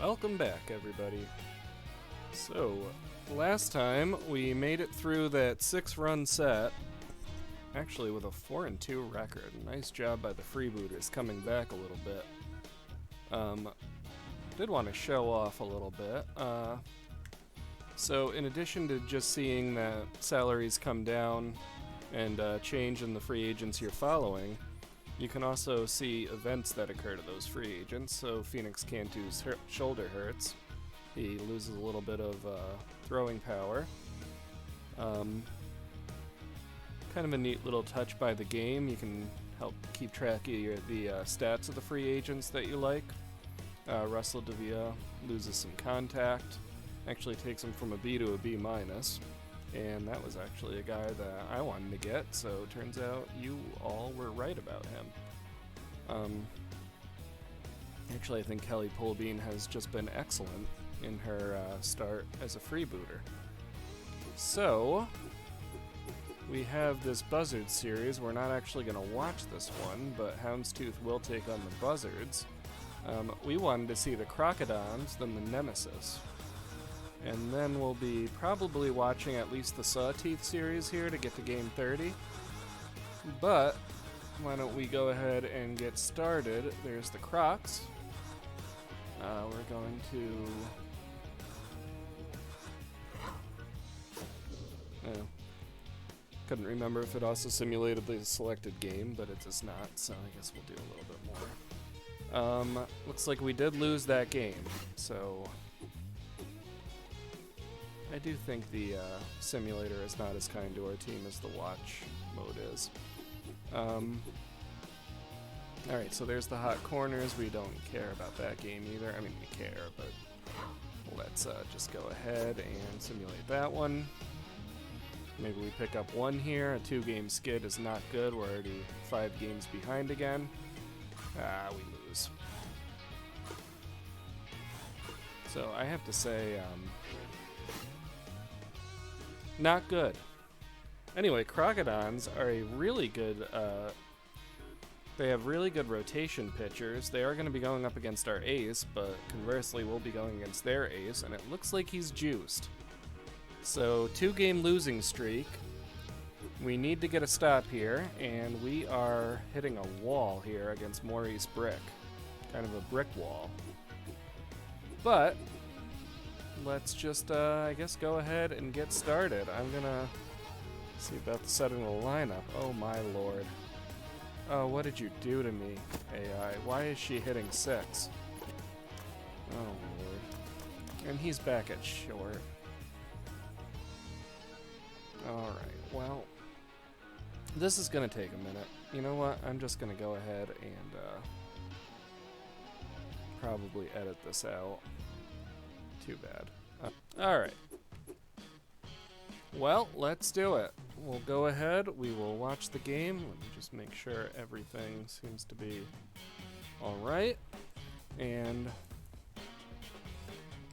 Welcome back, everybody. So, last time we made it through that 6-run set, actually with a 4-2 record. Nice job by the Freebooters coming back a little bit. Did want to show off a little bit. So in addition to just seeing that salaries come down and change in the free agents you're following, you can also see events that occur to those free agents. So Phoenix Cantu's shoulder hurts. He loses a little bit of throwing power. Kind of a neat little touch by the game. You can help keep track of the stats of the free agents that you like. Russell Devia loses some contact. Actually takes him from a B to a B-. And that was actually a guy that I wanted to get, so it turns out you all were right about him. Actually, I think Kelly Polbean has just been excellent in her start as a freebooter. So, we have this Buzzard series. We're not actually going to watch this one, but Houndstooth will take on the Buzzards. We wanted to see the Crocodons, then the Nemesis. And then we'll be probably watching at least the Sawteeth series here to get to game 30. But why don't we go ahead and get started. There's the Crocs. We're going to... couldn't remember if it also simulated the selected game, but it does not, so I guess we'll do a little bit more. Looks like we did lose that game, so... I do think the simulator is not as kind to our team as the watch mode is. Alright, so there's the hot corners. We don't care about that game either. I mean, we care, but let's just go ahead and simulate that one. Maybe we pick up one here. A 2-game skid is not good. We're already 5 games behind again. We lose. So I have to say, not good. Anyway, Crocodons are a really good, they have really good rotation pitchers. They are going to be going up against our ace, but conversely we'll be going against their ace, and it looks like he's juiced. So, 2-game losing streak. We need to get a stop here, and we are hitting a wall here against Maurice Brick. Kind of a brick wall. But let's just, I guess, go ahead and get started. I'm gonna see about the setting of the lineup. Oh my lord. Oh, what did you do to me, AI? Why is she hitting 6? Oh lord. And he's back at short. Alright, well, this is gonna take a minute. You know what? I'm just gonna go ahead and probably edit this out. Too bad. Alright. Well, let's do it. We'll go ahead, we will watch the game. Let me just make sure everything seems to be alright. And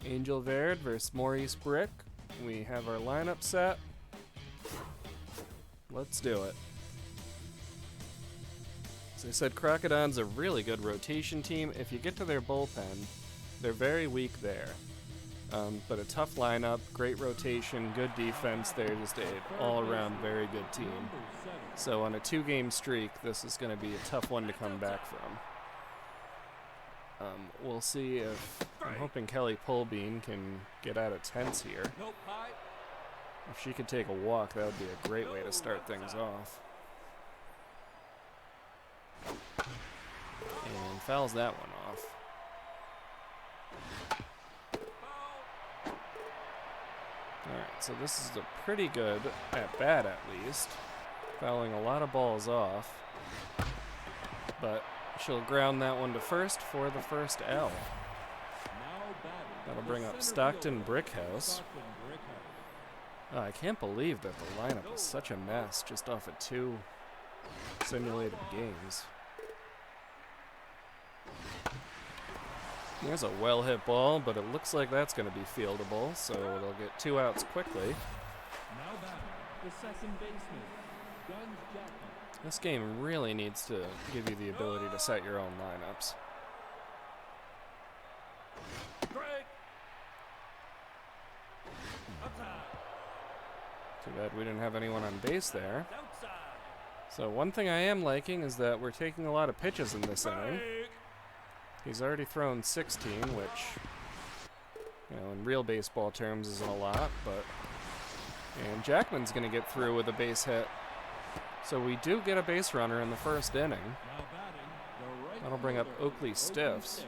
Angel Verde versus Maurice Brick. We have our lineup set. Let's do it. As I said, Crocodon's a really good rotation team. If you get to their bullpen, they're very weak there. But a tough lineup, great rotation, good defense. They're just an all-around very good team. So on a 2-game streak, this is going to be a tough one to come back from. We'll see if... I'm hoping Kelly Polbean can get out of tense here. If she could take a walk, that would be a great way to start things off. And fouls that one off. Alright, so this is a pretty good at-bat at least. Fouling a lot of balls off. But she'll ground that one to first for the first L. That'll bring up Stockton Brickhouse. Oh, I can't believe that the lineup is such a mess just off of 2 simulated games. There's a well-hit ball, but it looks like that's going to be fieldable, so they'll get 2 outs quickly. Now batting, the second baseman, Guns Jackman. This game really needs to give you the ability to set your own lineups. Too bad we didn't have anyone on base there. Outside. So one thing I am liking is that we're taking a lot of pitches in this inning. Strike. He's already thrown 16, which, in real baseball terms isn't a lot, but... And Jackman's going to get through with a base hit. So we do get a base runner in the first inning. Now batting, the right That'll bring up fielder, Oakley Stiffs.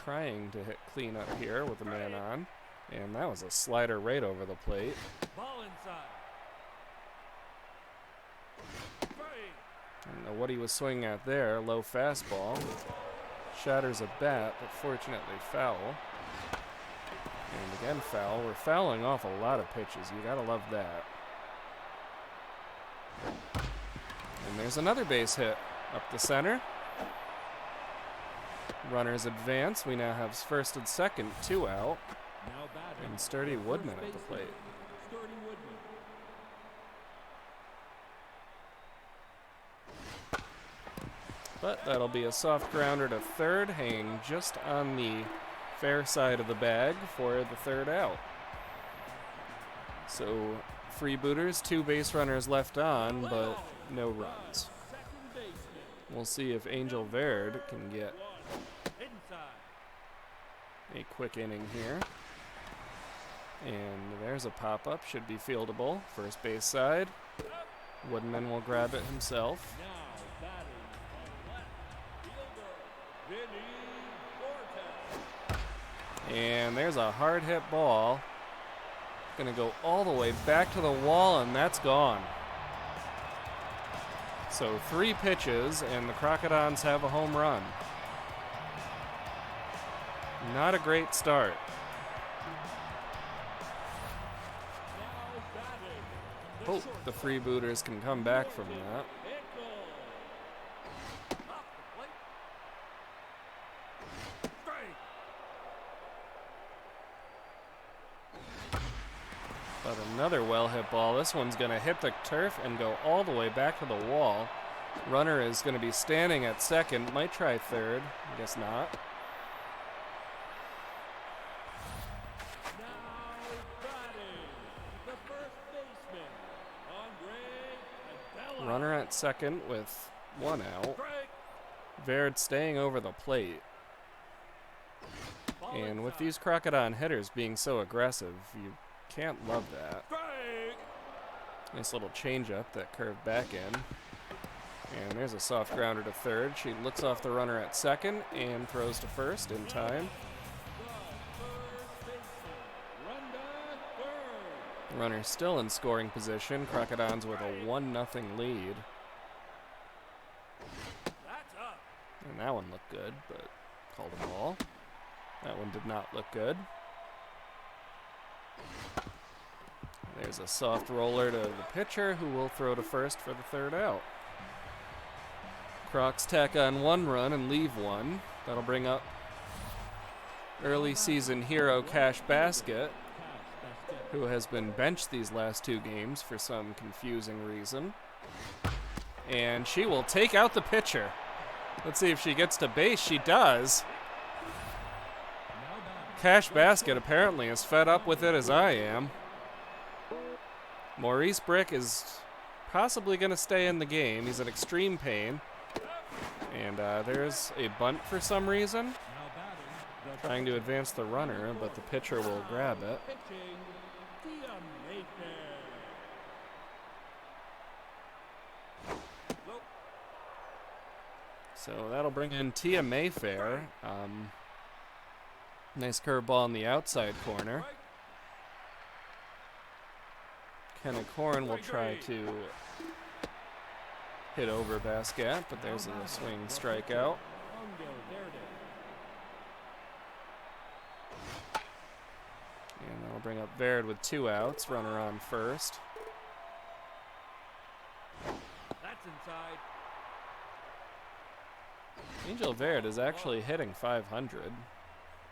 Trying to hit clean up here with a man on. And that was a slider right over the plate. Ball inside. Strike. I don't know what he was swinging at there. Low fastball. Shatters a bat, but fortunately foul. And again foul. We're fouling off a lot of pitches. You gotta love that. And there's another base hit up the center. Runners advance. We now have first and second, 2 out. Now batting, And Sturdy the Woodman first at the baseman, plate. Sturdy Woodman. But that'll be a soft grounder to third, hanging just on the fair side of the bag for the third out. So Freebooters, 2 base runners left on, but no runs. Second baseman. We'll see if Angel Verde can get Inside. a quick inning here. And there's a pop-up, should be fieldable. First base side. Woodman will grab it himself. Now batting on left fielder, Vinny Cortez. And there's a hard hit ball. Gonna go all the way back to the wall, and that's gone. So 3 pitches, and the Crocodons have a home run. Not a great start. Now batting, Hope the Freebooters can come back from that. Pickle. Off the plate. Strike. But another well-hit ball. This one's going to hit the turf and go all the way back to the wall. Runner is going to be standing at second. Might try third. I guess not. Now batting, the first baseman, Andre Adela. Runner at second with 1 out. Strike. Verde staying over the plate. Ball And with inside. these Crocodon hitters being so aggressive, you can't love that. Strike. Nice little changeup that curved back in. And there's a soft grounder to third. She looks off the runner at second and throws to first in time. The first baseman, Runda third. Runner still in scoring position. Crocodons with a 1-0 lead. That's up. And that one looked good, but called a ball. That one did not look good. There's a soft roller to the pitcher, who will throw to first for the third out. Crocs tack on 1 run and leave 1. That'll bring up early season hero Cash Basket, who has been benched these last 2 games for some confusing reason. And she will take out the pitcher. Let's see if she gets to base. She does. Cash Basket apparently is fed up with it as I am. Maurice Brick is possibly going to stay in the game. He's in extreme pain. And there's a bunt for some reason. Now batting, the Trying to advance the runner, but the pitcher will grab it. pitching, Tia Mayfair. Low. So that'll bring in Tia Mayfair. Nice curveball in the outside corner. Strike. Kenna Corn will try to hit over Basket, but there's a swing strikeout. Angel Verde. And that'll bring up Verde with 2 outs. Runner on first. That's inside. Angel Verde is actually hitting 500.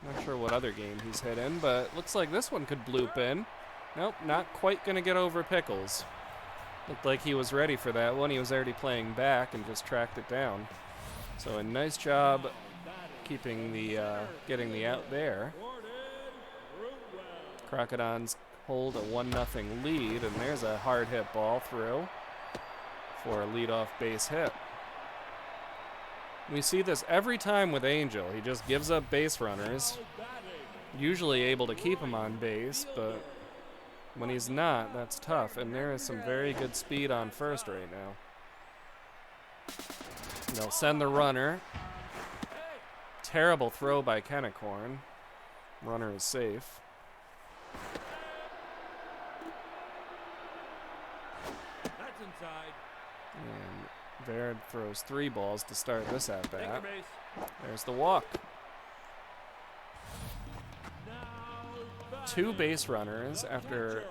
Not sure what other game he's hit in, but looks like this one could bloop in. Nope, not quite going to get over Pickles. Looked like he was ready for that one. He was already playing back and just tracked it down. So a nice job keeping the, getting the out there. Gordon Brewell. Crocodons hold a 1-0 lead, and there's a hard hit ball through for a leadoff base hit. We see this every time with Angel. He just gives up base runners, usually able to keep him on base, but when he's not, that's tough. And there is some very good speed on first right now. They'll send the runner. Terrible throw by Kennecorn. Runner is safe. That's inside. And Baird throws 3 balls to start this at bat. There's the walk. 2 base runners after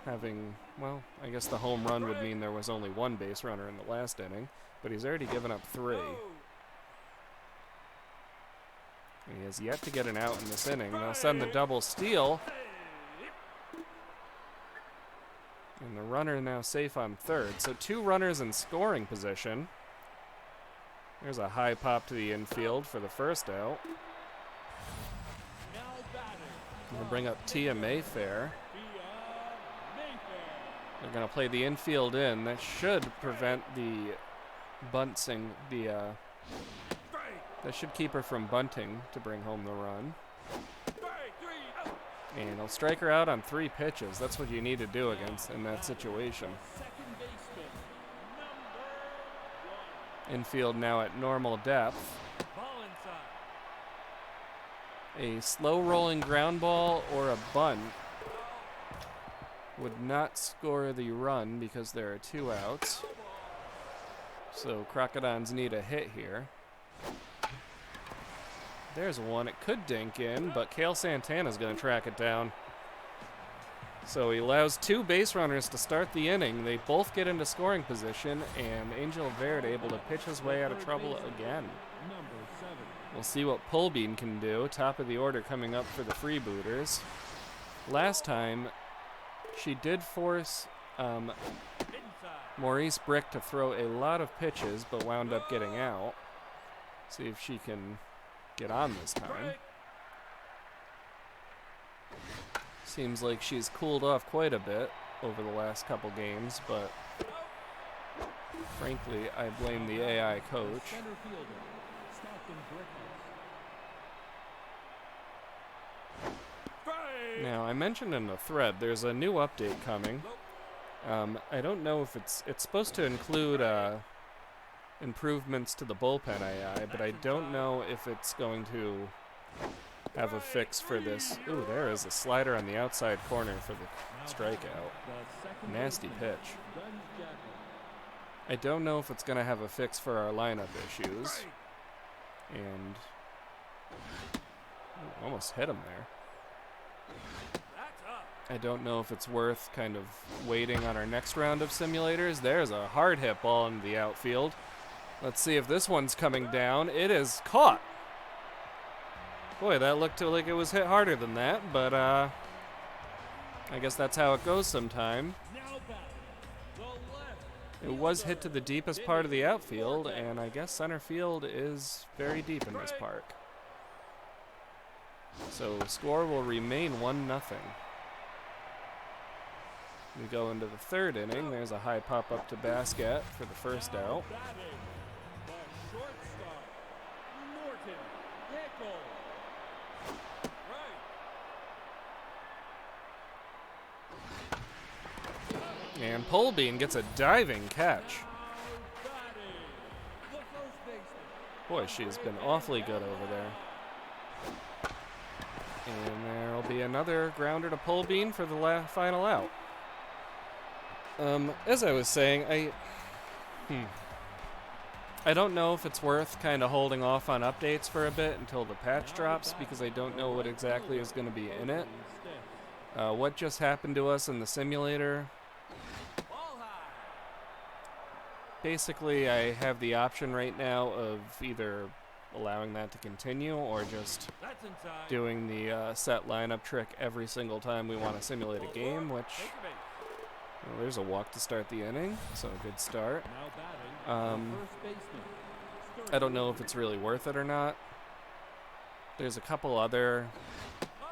having, well, I guess the home run would mean there was only 1 base runner in the last inning, but he's already given up 3. He has yet to get an out in this inning. They'll send the double steal. And the runner now safe on third. So 2 runners in scoring position. There's a high pop to the infield for the first out. We'll bring up Tia Mayfair. They're going to play the infield in. That should prevent the bunting, that should keep her from bunting to bring home the run. And he'll strike her out on 3 pitches. That's what you need to do against in that situation. Infield now at normal depth. A slow rolling ground ball or a bunt would not score the run because there are 2 outs. So Crocodons need a hit here. There's one. It could dink in, but Kale Santana's going to track it down. So he allows 2 base runners to start the inning. They both get into scoring position, and Angel Verde able to pitch his way out of trouble again. We'll see what Pulbean can do. Top of the order coming up for the Freebooters. Last time, she did force Maurice Brick to throw a lot of pitches, but wound up getting out. See if she can get on this time. Seems like she's cooled off quite a bit over the last couple games, but frankly, I blame the AI coach. Now, I mentioned in the thread, there's a new update coming. I don't know if it's supposed to include improvements to the bullpen AI, but I don't know if it's going to have a fix for this. Ooh, there is a slider on the outside corner for the strikeout. Nasty pitch. I don't know if it's going to have a fix for our lineup issues. And almost hit him there. I don't know if it's worth kind of waiting on our next round of simulators. There's a hard hit ball into the outfield. Let's see if this one's coming down. It is caught. Boy, that looked like it was hit harder than that, but I guess that's how it goes sometime. It was hit to the deepest part of the outfield, and I guess center field is very deep in this park. So score will remain 1-0. We go into the third inning. There's a high pop up to basket for the first out. And Pulbean gets a diving catch. Boy, she's been awfully good over there. And there'll be another grounder to Pulbean for the final out. As I was saying, I don't know if it's worth kind of holding off on updates for a bit until the patch drops, because I don't know what exactly is going to be in it. What just happened to us in the simulator? Basically, I have the option right now of either allowing that to continue or just doing the set lineup trick every single time we want to simulate a game, which, well, there's a walk to start the inning, so a good start. I don't know if it's really worth it or not. There's a couple other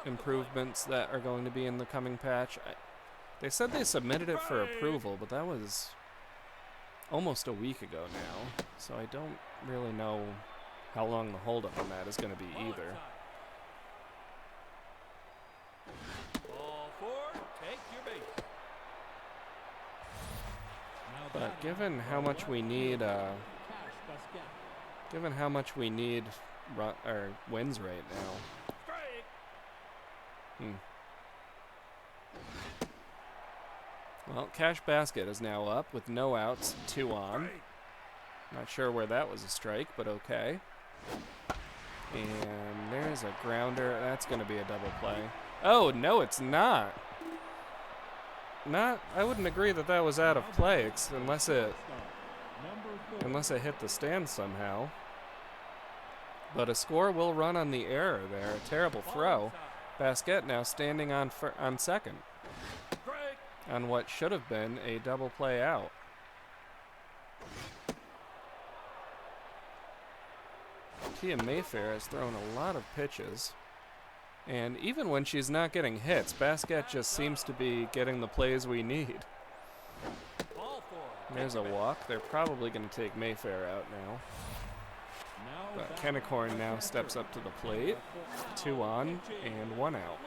improvements that are going to be in the coming patch. They said they submitted it for approval, but that was almost a week ago now, so I don't really know how long the holdup on that is going to be either. Ball four, take your base. But given how much we need, wins right now. Well, Cash Basket is now up with no outs, 2 on. Not sure where that was a strike, but okay. And there's a grounder. That's going to be a double play. Oh, no, it's not. I wouldn't agree that that was out of play unless it hit the stand somehow. But a score will run on the error there. A terrible throw. Basket now standing on second on what should have been a double play out. Tia Mayfair has thrown a lot of pitches. And even when she's not getting hits, Basket just seems to be getting the plays we need. There's a walk. They're probably going to take Mayfair out now. But Kennecorn now steps up to the plate. 2 on and 1 out.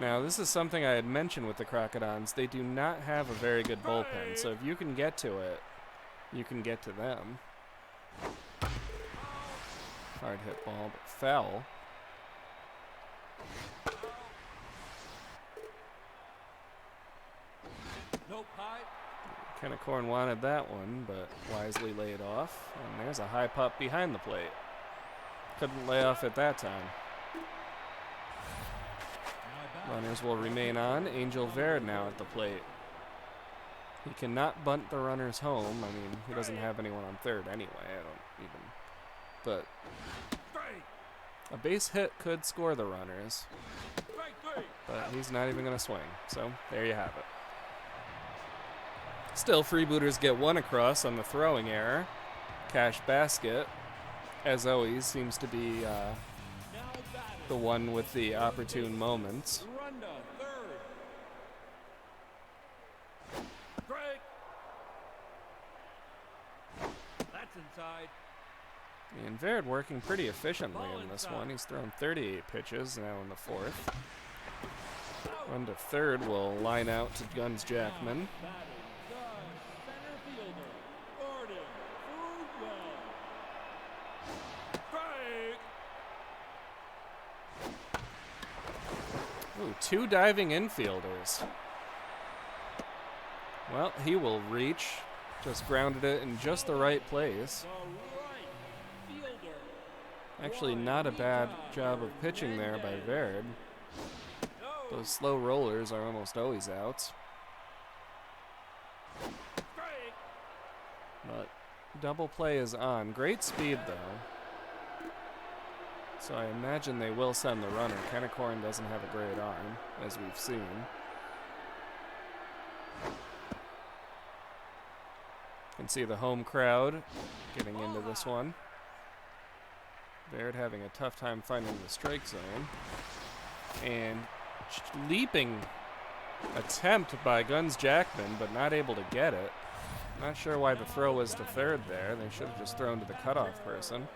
Now, this is something I had mentioned with the Crocodons. They do not have a very good bullpen, so if you can get to it, you can get to them. Hard hit ball, but foul. Kennecorn wanted that one, but wisely laid off. And there's a high pop behind the plate. Couldn't lay off at that time. Runners will remain on. Angel Verde now at the plate. He cannot bunt the runners home. I mean, he doesn't have anyone on third anyway. But a base hit could score the runners. But he's not even going to swing. So there you have it. Still, Freebooters get 1 across on the throwing error. Cash Basket, as always, seems to be the one with the opportune moments. That's inside. And Verde working pretty efficiently in this one. He's thrown 38 pitches now in the 4th. Run to third will line out to Guns Jackman. Ooh, 2 diving infielders. Well, he will reach. Just grounded it in just the right place. Actually, not a bad job of pitching there by Verde. Those slow rollers are almost always outs. But double play is on. Great speed, though. So I imagine they will send the runner. Kennecorn doesn't have a great arm, as we've seen. Can see the home crowd getting into this one. Verde having a tough time finding the strike zone. And leaping attempt by Guns Jackman, but not able to get it. Not sure why the throw was to third there. They should have just thrown to the cutoff person.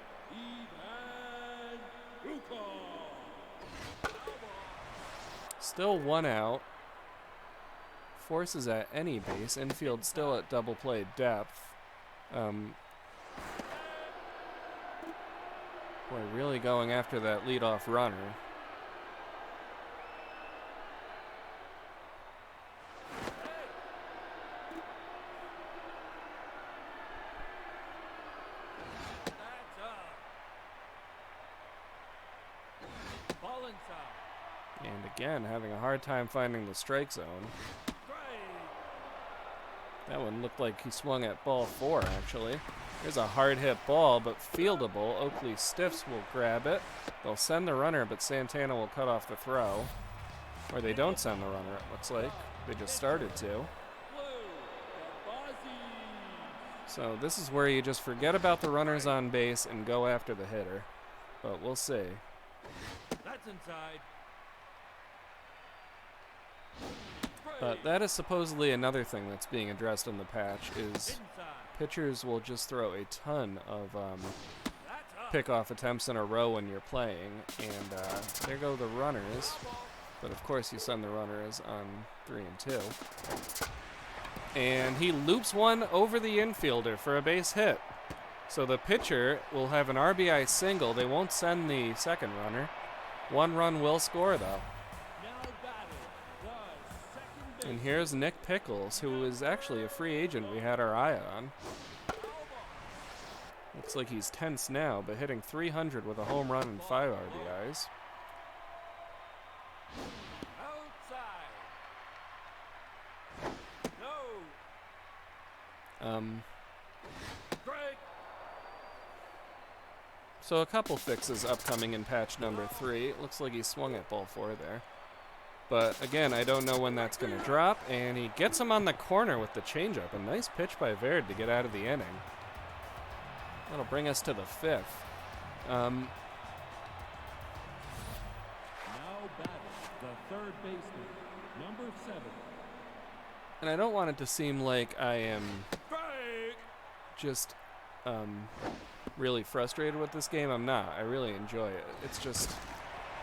Still 1 out. Forces at any base. Infield still at double play depth. Boy, really going after that leadoff runner. And again, having a hard time finding the strike zone. That one looked like he swung at ball 4, actually. Here's a hard hit ball, but fieldable. Oakley Stiffs will grab it. They'll send the runner, but Santana will cut off the throw. Or they don't send the runner, it looks like. They just started to. So this is where you just forget about the runners on base and go after the hitter. But we'll see. That's inside. But that is supposedly another thing that's being addressed in the patch is Inside. pitchers will just throw a ton of That's up. pickoff attempts in a row when you're playing, and there go the runners. But of course you send the runners on 3 and 2. And he loops one over the infielder for a base hit. So the pitcher will have an RBI single. They won't send the second runner. 1 run will score though. Now battle. The second base. And here's Nick Pickles, who is actually a free agent we had our eye on. Looks like he's tense now, but hitting 300 with a home run and 5 RBIs. Outside. No. Strike. So a couple fixes upcoming in patch number 3. It looks like he swung at ball 4 there. But again, I don't know when that's going to drop, and he gets him on the corner with the changeup. A nice pitch by Verd to get out of the inning. That'll bring us to the 5th. Now battle. The third baseman. Number 7. And I don't want it to seem like I am Strike. just really frustrated with this game. I'm not. I really enjoy it. It's just,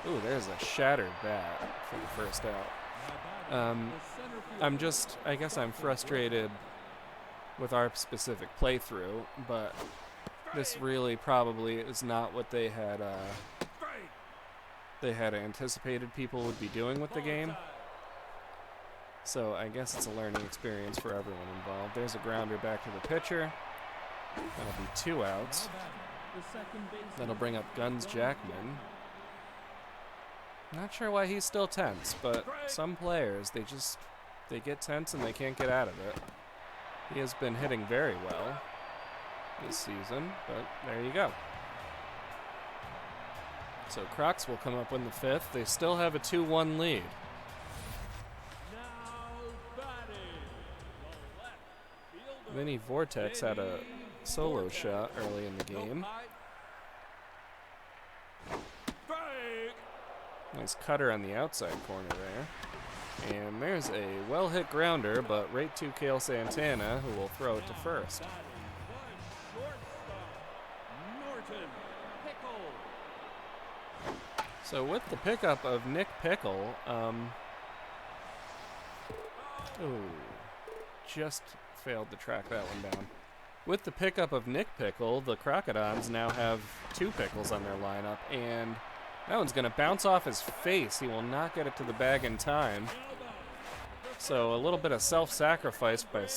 ooh, there's a shattered bat for the first out. Now batting. The center fielder. I'm just, I guess I'm frustrated with our specific playthrough, but this really probably is not what they had anticipated people would be doing with the game. So I guess it's a learning experience for everyone involved. There's a grounder back to the pitcher. That'll be 2 outs. The second baseman. That'll bring up Guns Jackman. Not sure why he's still tense, but some players, they get tense and they can't get out of it. He has been hitting very well this season, but there you go. So Crocs will come up in the 5th. They still have a 2-1 lead. Now batting. The left fielder. Vinny Vortex had a solo shot early in the game. Strike. Nice cutter on the outside corner there. And there's a well-hit grounder, but right to Cale Santana, who will throw it to first. Batting. The shortstop. Norton Pickle. So with the pickup of Nick Pickle, just failed to track that one down. With the pickup of Nick Pickle, the Crocodons now have 2 pickles on their lineup, and that one's going to bounce off his face. He will not get it to the bag in time. So a little bit of self-sacrifice by,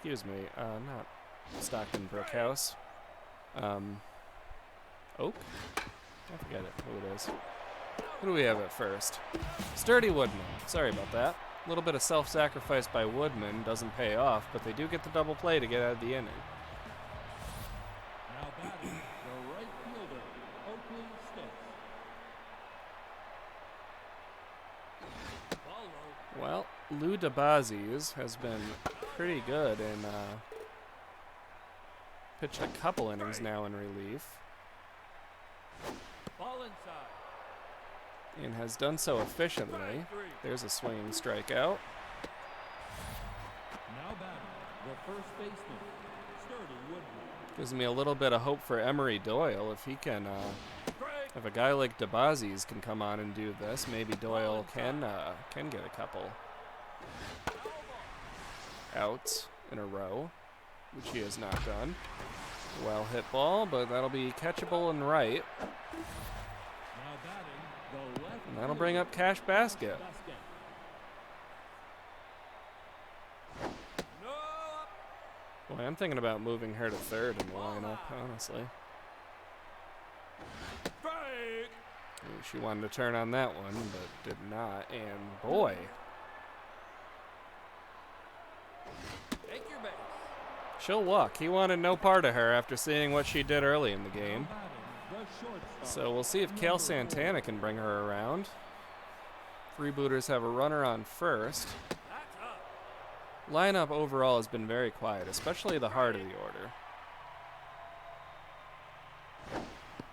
not Stockton Brookhouse. Oak? I forget it, who it is. Who do we have at first? Sturdy Woodman. Sorry about that. A little bit of self-sacrifice by Woodman doesn't pay off, but they do get the double play to get out of the inning. Now batting. The right fielder. Oakley Sticks. Ball low. Well, Lou DeBazis has been pretty good and pitched a couple innings now in relief, Ball inside. and has done so efficiently. There's a swinging strikeout. Now batting. The first baseman. Sturdy Woodman. Gives me a little bit of hope for Emery Doyle if he can, Strike. if a guy like DeBazis can come on and do this, maybe Doyle can get a couple outs in a row, which he has not done. Well hit ball, but that'll be catchable and right, Now batting. The left and that'll bring up Cash Basket. basket. No. Boy, I'm thinking about moving her to third in the lineup, honestly. Strike. Ooh, she wanted to turn on that one, but did not. And boy, Take your base. she'll walk. He wanted no part of her after seeing what she did early in the game. Now batting. The shortstop. So we'll see if Cale Santana can bring her around. Freebooters have a runner on first. That's up. Lineup overall has been very quiet, especially the heart of the order.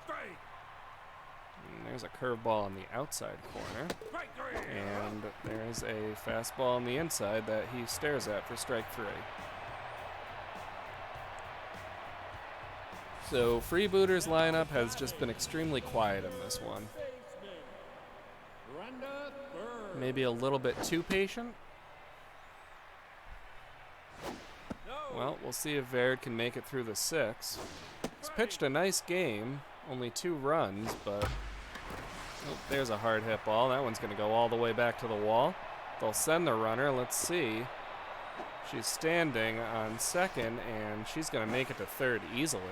Strike. There's a curveball on the outside corner. And there's a fastball on the inside that he stares at for strike 3. So Freebooters lineup has just been extremely quiet in this one. Maybe a little bit too patient. Well, we'll see if Verd can make it through the 6th. He's pitched a nice game, only 2 runs, but oh, there's a hard hit ball. That one's going to go all the way back to the wall. They'll send the runner. Let's see. She's standing on second, and she's going to make it to third easily.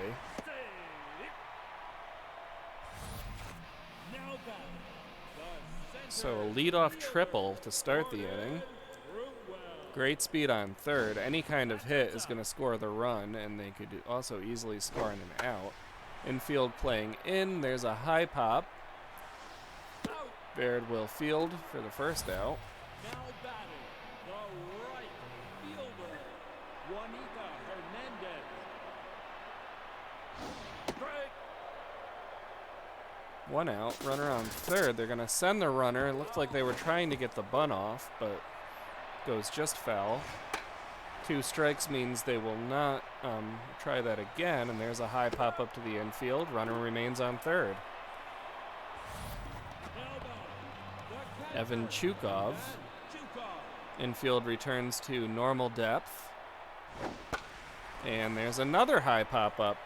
So a leadoff triple to start the inning. Great speed on third. Any kind of hit is going to score the run, and they could also easily score in an out. Infield playing in. There's a high pop. Baird will field for the first out. Now batting, the right fielder, Juanita Hernandez. Strike. 1 out. Runner on third. They're going to send the runner. It looked like they were trying to get the bunt off, but goes just foul. 2 strikes means they will not try that again, and there's a high pop up to the infield. Runner remains on third. Evan Chukov. Infield returns to normal depth. And there's another high pop up.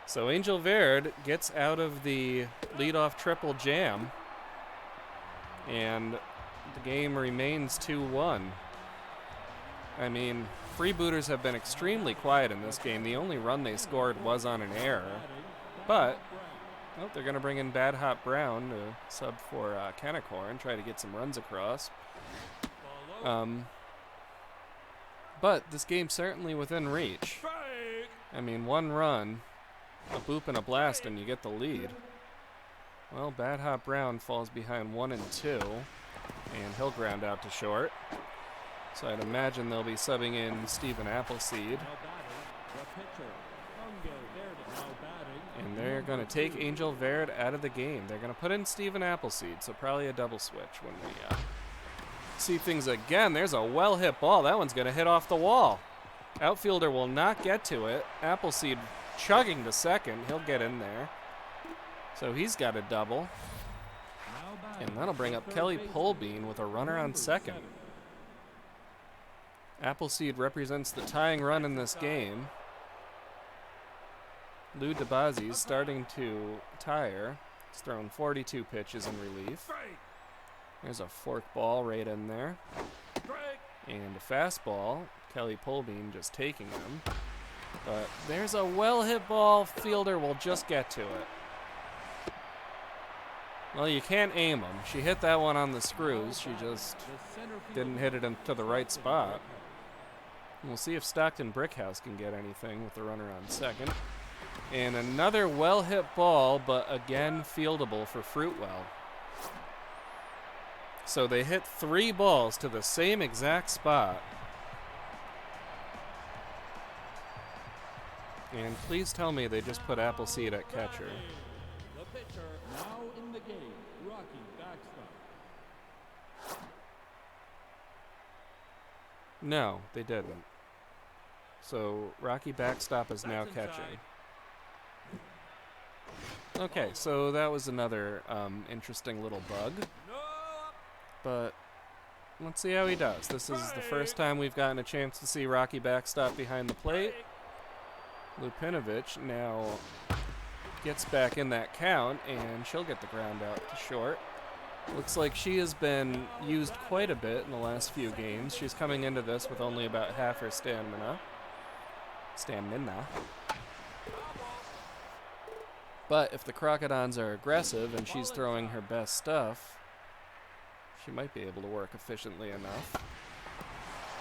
So Angel Verd gets out of the leadoff triple jam. And the game remains 2-1. I mean, Freebooters have been extremely quiet in this game. The only run they scored was on an error. But well, they're going to bring in Bad Hot Brown to sub for Kennecore and try to get some runs across. But this game's certainly within reach. I mean, 1 run, a boop and a blast, and you get the lead. Well, Bad Hot Brown falls behind 1 and 2, and he'll ground out to short. So I'd imagine they'll be subbing in Stephen Appleseed. And they're going to take Angel Verd out of the game. They're going to put in Stephen Appleseed, so probably a double switch when we see things again. There's a well-hit ball. That one's going to hit off the wall. Outfielder will not get to it. Appleseed chugging to second. He'll get in there. So he's got a double. And that'll bring up Kelly Polbean with a runner on second. Appleseed represents the tying run in this game. Lou DeBazi's starting to tire. He's thrown 42 pitches in relief. There's a fork ball right in there. And a fastball. Kelly Polbean just taking him. But there's a well-hit ball. Fielder will just get to it. Well, you can't aim them. She hit that one on the screws. She just didn't hit it into the right spot. We'll see if Stockton Brickhouse can get anything with the runner on second. And another well-hit ball, but again fieldable for Fruitwell. So they hit 3 balls to the same exact spot. And please tell me they just put Appleseed at catcher. The pitcher now in the game, Rocky Backstop. No, they didn't. So Rocky Backstop is now catching. Okay, so that was another interesting little bug. But let's see how he does. This is the first time we've gotten a chance to see Rocky Backstop behind the plate. Lupinovich now gets back in that count, and she'll get the ground out to short. Looks like she has been used quite a bit in the last few games. She's coming into this with only about half her stamina. But if the Crocodons are aggressive and she's throwing her best stuff, she might be able to work efficiently enough.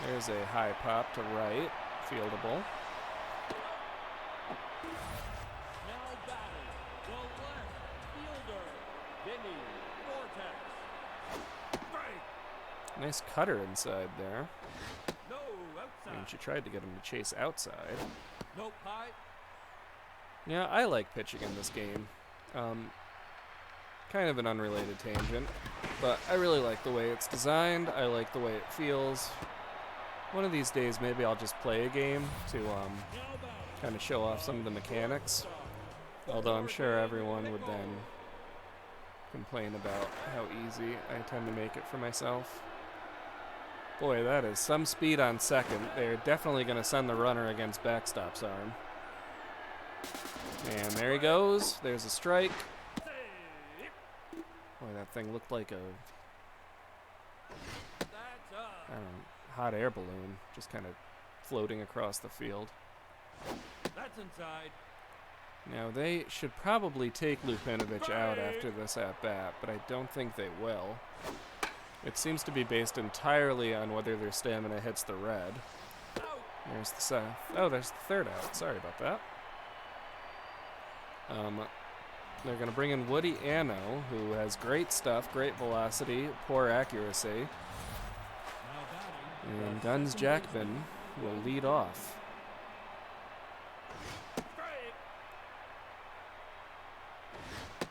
There's a high pop to right, fieldable. Now batting, the left fielder, Vinny Vortex. Nice cutter inside there. No, outside. And she tried to get him to chase outside. Nope, high. Yeah, I like pitching in this game. kind of an unrelated tangent, but I really like the way it's designed. I like the way it feels. One of these days, maybe I'll just play a game to kind of show off some of the mechanics. Although I'm sure everyone would then complain about how easy I tend to make it for myself. Boy, that is some speed on second. They're definitely going to send the runner against backstop's arm. And there he goes. There's a strike. Boy, that thing looked like a hot air balloon, just kind of floating across the field. That's inside. Now, they should probably take Lupinovic out after this at-bat, but I don't think they will. It seems to be based entirely on whether their stamina hits the red. There's the there's the third out. Sorry about that. They're going to bring in Woody Anno, who has great stuff, great velocity, poor accuracy. And Guns Jackman will lead off.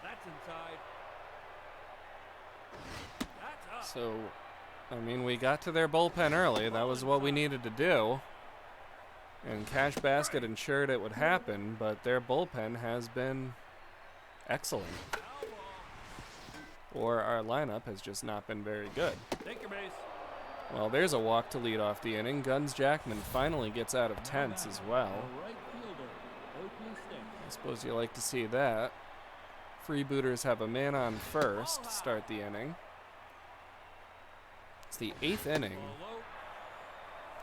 That's inside. That's up. So, I mean, we got to their bullpen early. That was what we needed to do. And Cash Basket ensured it would happen, but their bullpen has been excellent. Or our lineup has just not been very good. Take your base. Well, there's a walk to lead off the inning. Guns Jackman finally gets out of tense as well. Right fielder, Oakley Sticks. I suppose you like to see that. Freebooters have a man on first to start the inning. It's the 8th inning.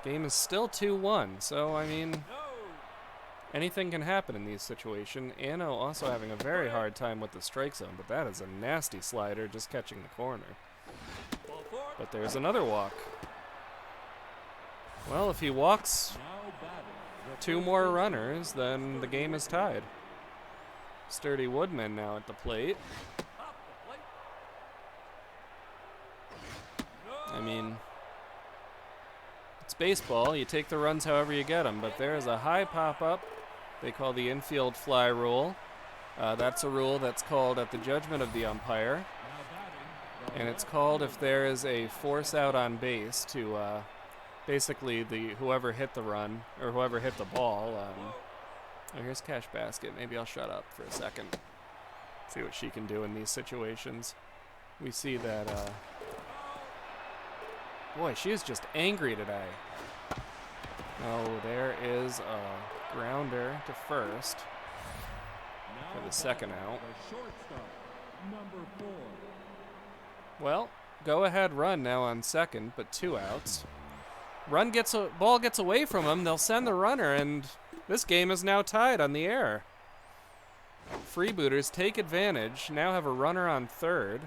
Game is still 2-1, so, I mean, anything can happen in these situations. Anno also having a very hard time with the strike zone, but that is a nasty slider just catching the corner. But there's another walk. Well, if he walks 2 more runners, then the game is tied. Sturdy Woodman now at the plate. I mean, it's baseball. You take the runs however you get them, but there is a high pop-up they call the infield fly rule. That's a rule that's called at the judgment of the umpire. And it's called if there is a force out on base to basically whoever hit the run or whoever hit the ball. Oh, here's Cash Basket. Maybe I'll shut up for a second. See what she can do in these situations. We see that. Boy, she is just angry today. Oh, there is a grounder to first for the second out. The shortstop, number 4. Well, go ahead run now on second, but 2 outs. Ball gets away from him. They'll send the runner, and this game is now tied on the air. Freebooters take advantage. Now have a runner on third.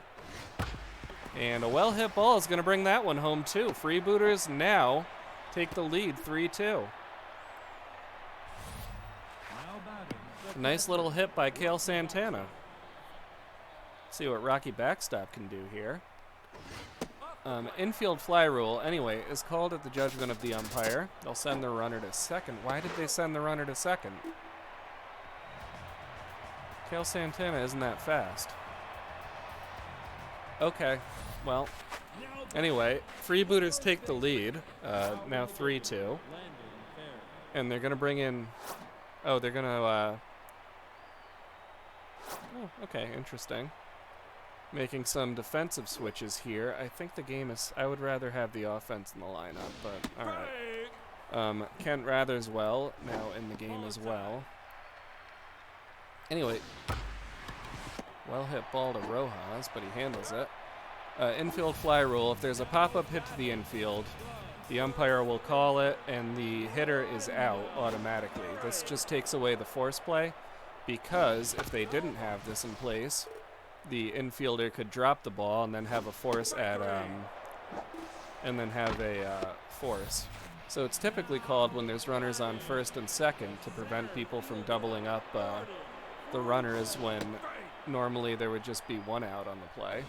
And a well-hit ball is going to bring that one home, too. Freebooters now take the lead 3-2. Nice little hit by Cale Santana. See what Rocky Backstop can do here. Infield fly rule, anyway, is called at the judgment of the umpire. They'll send the runner to second. Why did they send the runner to second? Cale Santana isn't that fast. Okay, well, anyway, Freebooters take the lead, now 3-2. And they're going to bring in, oh, they're going to, oh, okay, interesting. Making some defensive switches here. I think the game is, I would rather have the offense in the lineup, but all right. Kent Ratherswell now in the game as well. Anyway, well hit ball to Rojas, but he handles it. Infield fly rule, if there's a pop-up hit to the infield, the umpire will call it, and the hitter is out automatically. This just takes away the force play, because if they didn't have this in place, the infielder could drop the ball and then have a force at, force. So it's typically called when there's runners on first and second to prevent people from doubling up the runners when normally there would just be 1 out on the play.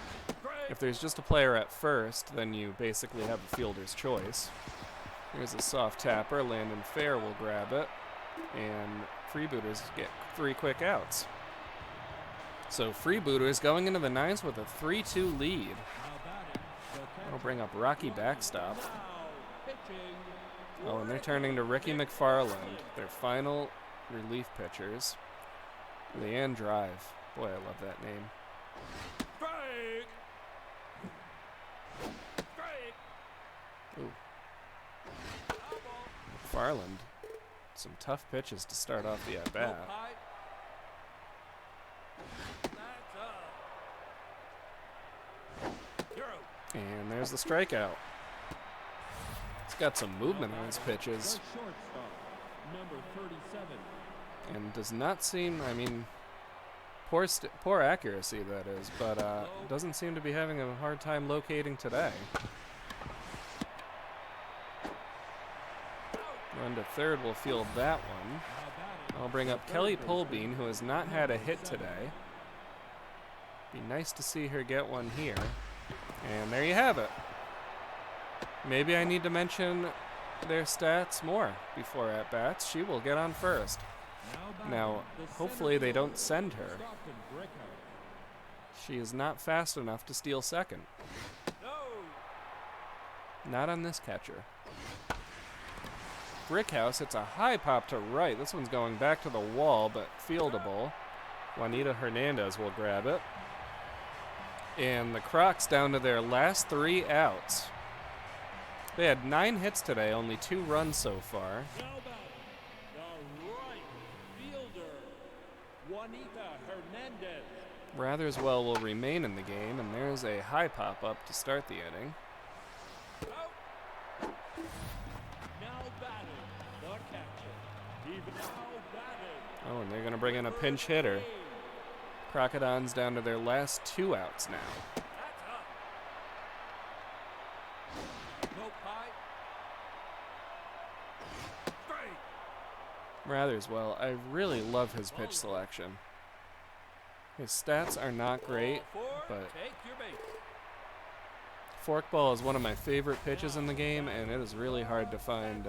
If there's just a player at first, then you basically have a fielder's choice. Here's a soft tapper. Landon Fair will grab it, and Freebooters get 3 quick outs. So Freebooters going into the ninth with a 3-2 lead. That'll bring up Rocky backstop. Oh, and they're turning to Ricky McFarland, their final relief pitchers. Leanne Drive. Boy, I love that name. Ooh. McFarland. Some tough pitches to start off the at-bat. And there's the strikeout. He's got some movement on his pitches. And does not seem, I mean, poor accuracy, that is, but doesn't seem to be having a hard time locating today. Run to third will field that one. I'll bring up Kelly Polbean, who has not had a hit today. Be nice to see her get one here. And there you have it. Maybe I need to mention their stats more before at-bats. She will get on first. Now, hopefully they don't send her. She is not fast enough to steal second. Not on this catcher. Brickhouse hits a high pop to right. This one's going back to the wall, but fieldable. Juanita Hernandez will grab it. And the Crocs down to their last 3 outs. They had 9 hits today, only 2 runs so far. Ratherswell will remain in the game, and there's a high pop-up to start the inning. Oh, and they're going to bring in a pinch hitter. Crocodons down to their last 2 outs now. Ratherswell, I really love his pitch selection. His stats are not great, but forkball is one of my favorite pitches in the game, and it is really hard to find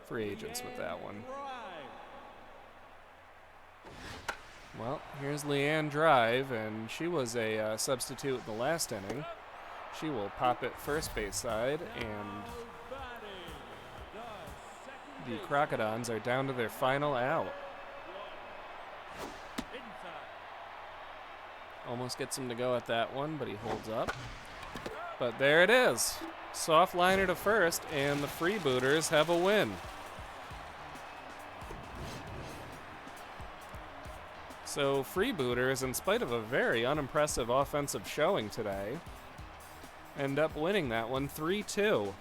free agents with that one. Well, here's Leanne Drive, and she was a substitute in the last inning. She will pop it first base side, and the Crocodons are down to their final out. Almost gets him to go at that one, but he holds up. But there it is. Soft liner to first, and the Freebooters have a win. So Freebooters, in spite of a very unimpressive offensive showing today, end up winning that one 3-2.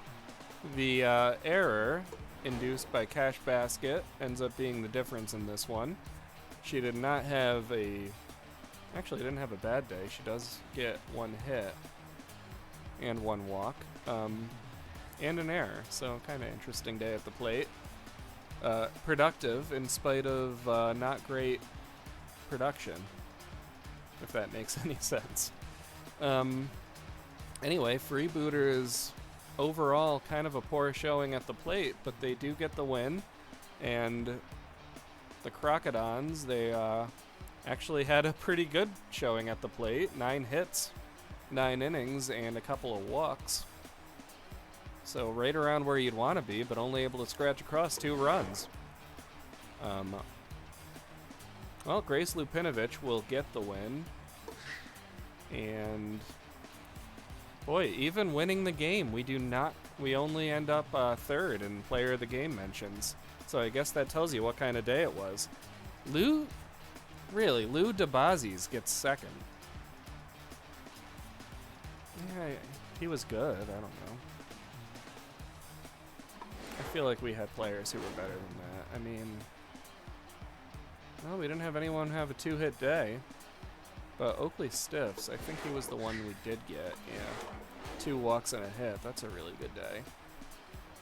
The error induced by Cash Basket ends up being the difference in this one. She did not have actually didn't have a bad day. She does get 1 hit and 1 walk, and an error. So kind of interesting day at the plate. Productive in spite of not great production, if that makes any sense. Anyway, Freebooters overall kind of a poor showing at the plate, but they do get the win. And the Crocodons, they actually had a pretty good showing at the plate. 9 hits, 9 innings, and a couple of walks. So right around where you'd want to be, but only able to scratch across 2 runs. Well, Grace Lupinovich will get the win. And boy, even winning the game, we only end up 3rd in player of the game mentions. So I guess that tells you what kind of day it was. Lou DeBazis gets 2nd. Yeah, he was good, I don't know. I feel like we had players who were better than that. I mean, well, we didn't have anyone have a 2-hit day. But Oakley Stiffs, I think he was the one we did get, yeah. 2 walks and a hit, that's a really good day.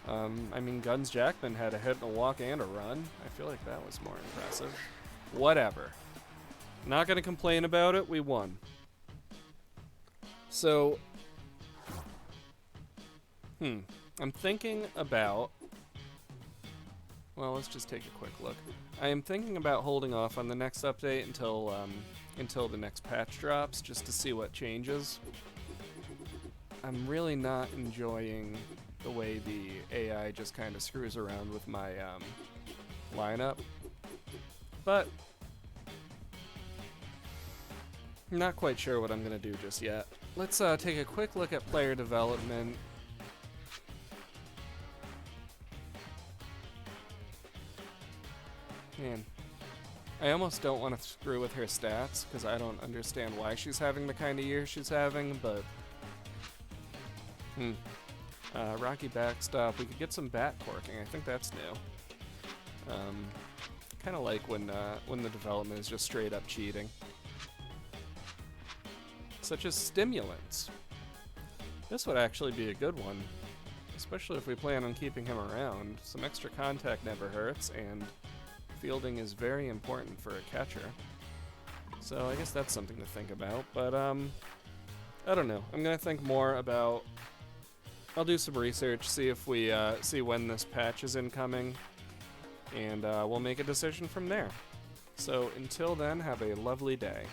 I mean, Guns Jackman had a hit and a walk and a run. I feel like that was more impressive. Whatever. Not going to complain about it, we won. So, I'm thinking about, well, let's just take a quick look. I am thinking about holding off on the next update until until the next patch drops, just to see what changes. I'm really not enjoying the way the AI just kind of screws around with my lineup, but I'm not quite sure what I'm going to do just yet. Let's take a quick look at player development. Man, I almost don't want to screw with her stats, because I don't understand why she's having the kind of year she's having, but... Rocky backstop. We could get some bat corking. I think that's new. Kind of like when the development is just straight up cheating. Such as stimulants. This would actually be a good one, especially if we plan on keeping him around. Some extra contact never hurts, and fielding is very important for a catcher. So I guess that's something to think about, but I don't know. I'm gonna think more about... I'll do some research, see if we see when this patch is incoming, and we'll make a decision from there. So until then, have a lovely day.